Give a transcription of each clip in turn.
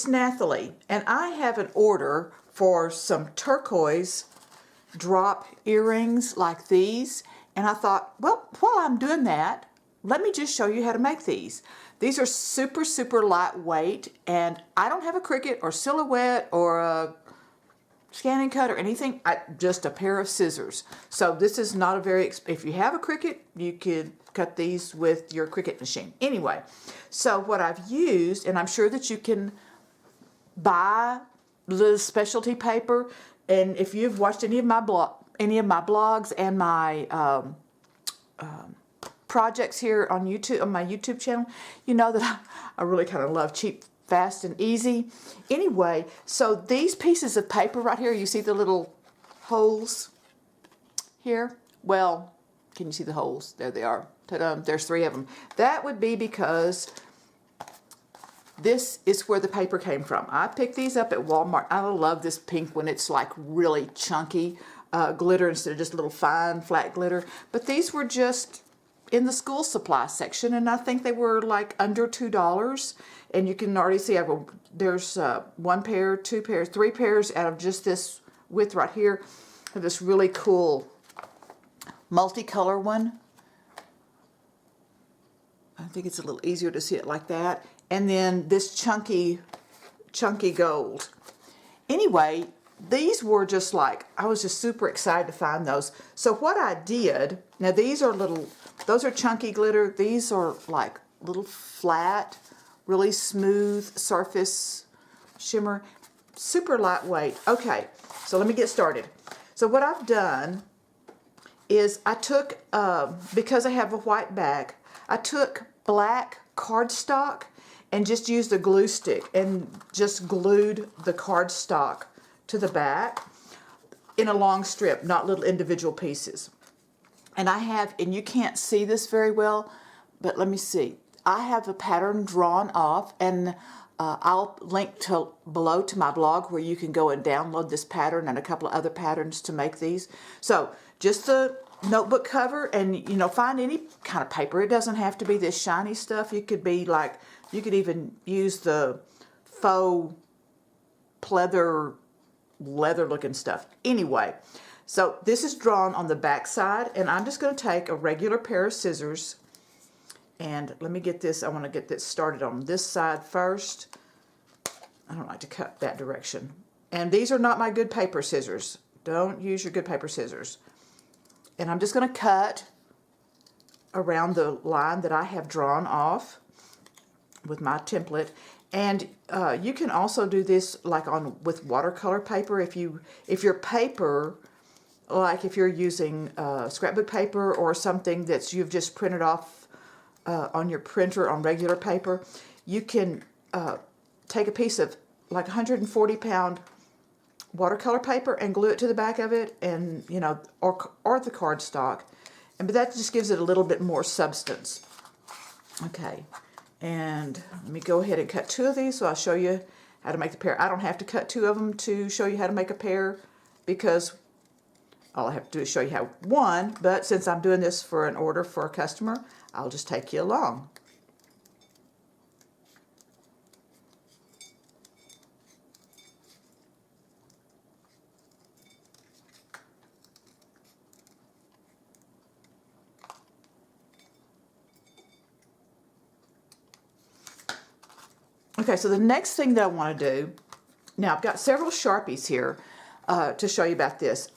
It's Nathalie, and I have an order for some turquoise drop earrings like these, and I thought, well, while I'm doing that, let me just show you how to make these. These are super, super lightweight, and I don't have a Cricut or Silhouette or a ScanNCut or anything, just a pair of scissors. So this is not a very, if you have a Cricut, you could cut these with your Cricut machine. Anyway, so what I've used, and I'm sure that you can buy the specialty paper, and if you've watched any of my blogs and my projects here on YouTube, on my YouTube channel, you know that I really kind of love cheap, fast, and easy. Anyway, so these pieces of paper right here, you see the little holes here? Well, can you see the holes? There they are. Ta-da, there's 3 of them. That would be because this is where the paper came from. I picked these up at Walmart. I love this pink one. It's like really chunky glitter instead of just a little fine, flat glitter. But these were just in the school supply section, and I think they were like under $2. And you can already see there's 1 pair, 2 pairs, 3 pairs out of just this width right here. I have this really cool multicolor one. I think it's a little easier to see it like that. And then this chunky gold. Anyway, these were just like, I was just super excited to find those. So what I did, now these are little, those are chunky glitter. These are like little flat, really smooth surface shimmer, super lightweight. Okay, so let me get started. So what I've done is I took, because I have a white back, I took black cardstock and just used a glue stick and just glued the cardstock to the back in a long strip, not little individual pieces. And I have, and you can't see this very well, but let me see. I have a pattern drawn off, and I'll link below to my blog where you can go and download this pattern and a couple of other patterns to make these. So just the notebook cover, and find any kind of paper. It doesn't have to be this shiny stuff. You could be like, you could even use the faux pleather, leather looking stuff. Anyway, so this is drawn on the back side, and I'm just going to take a regular pair of scissors, and let me get this, I want to get this started on this side first. I don't like to cut that direction. And these are not my good paper scissors. Don't use your good paper scissors. And I'm just going to cut around the line that I have drawn off with my template. And you can also do this like with watercolor paper. If your paper, like if you're using scrapbook paper or something that you've just printed off on your printer on regular paper, you can take a piece of like 140-pound watercolor paper and glue it to the back of it, and or the cardstock, but that just gives it a little bit more substance. Okay, and let me go ahead and cut 2 of these so I'll show you how to make the pair. I don't have to cut 2 of them to show you how to make a pair, because all I have to do is show you how one, but since I'm doing this for an order for a customer, I'll just take you along. Okay, so the next thing that I want to do, now I've got several Sharpies here to show you about this.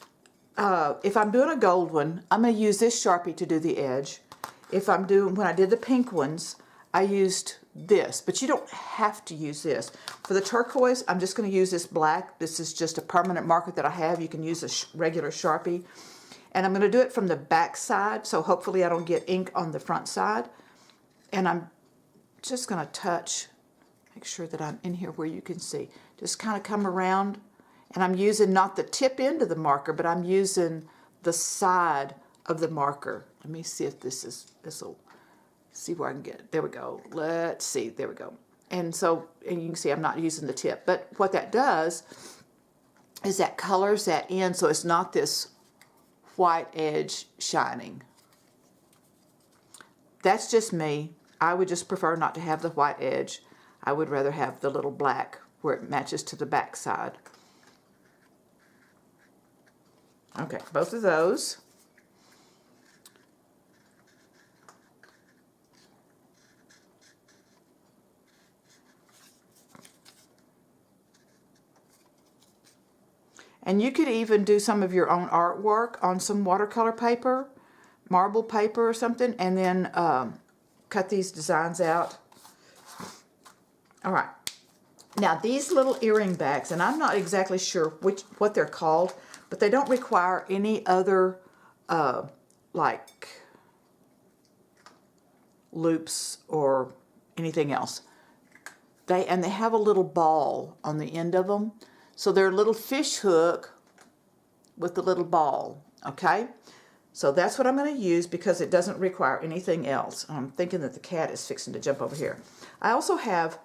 If I'm doing a gold one, I'm going to use this Sharpie to do the edge. When I did the pink ones, I used this, but you don't have to use this. For the turquoise, I'm just going to use this black. This is just a permanent marker that I have. You can use a regular Sharpie. And I'm going to do it from the back side, so hopefully I don't get ink on the front side. And I'm just going to touch, make sure that I'm in here where you can see. Just kind of come around, and I'm using not the tip end of the marker, but I'm using the side of the marker. Let me see if this will see where I can get it. There we go. Let's see. There we go. And you can see I'm not using the tip. But what that does is that colors that in, so it's not this white edge shining. That's just me. I would just prefer not to have the white edge. I would rather have the little black where it matches to the back side. Okay, both of those. And you could even do some of your own artwork on some watercolor paper, marble paper or something, and then cut these designs out. All right. Now these little earring bags, and I'm not exactly sure what they're called, but they don't require any other like loops or anything else. They have a little ball on the end of them. So they're a little fish hook with the little ball, okay? So that's what I'm going to use because it doesn't require anything else. I'm thinking that the cat is fixing to jump over here. I also have,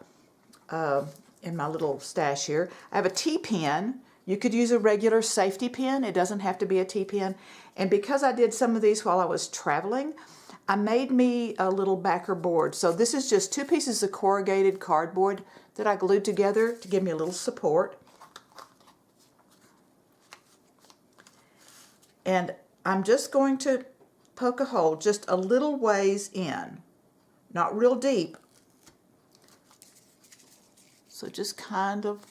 in my little stash here, I have a T-pen. You could use a regular safety pin. It doesn't have to be a T-pen. And because I did some of these while I was traveling, I made me a little backer board. So this is just 2 pieces of corrugated cardboard that I glued together to give me a little support. And I'm just going to poke a hole just a little ways in, not real deep. So just kind of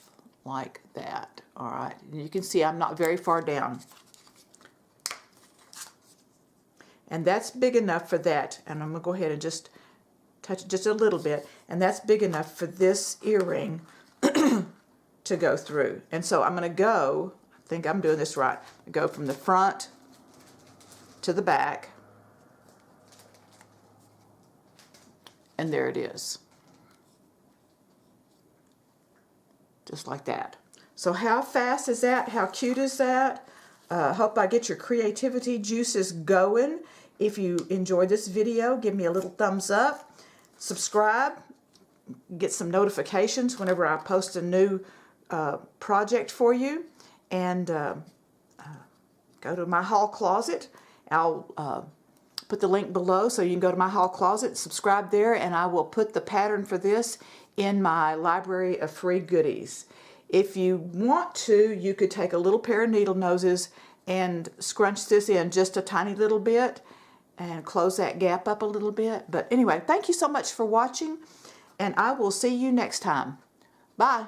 like that, all right? And you can see I'm not very far down. And that's big enough for that. And I'm gonna go ahead and just touch it just a little bit. And that's big enough for this earring to go through. And so I'm gonna go, I think I'm doing this right, go from the front to the back, and there it is, just like that. So how fast is that? How cute is that? Hope I get your creativity juices going. If you enjoyed this video, give me a little thumbs up, subscribe, get some notifications whenever I post a new project for you, and go to my hall closet. I'll put the link below so you can go to my hall closet, subscribe there, and I will put the pattern for this in my library of free goodies. If you want to, you could take a little pair of needle noses and scrunch this in just a tiny little bit and close that gap up a little bit. But anyway, thank you so much for watching, and I will see you next time. Bye.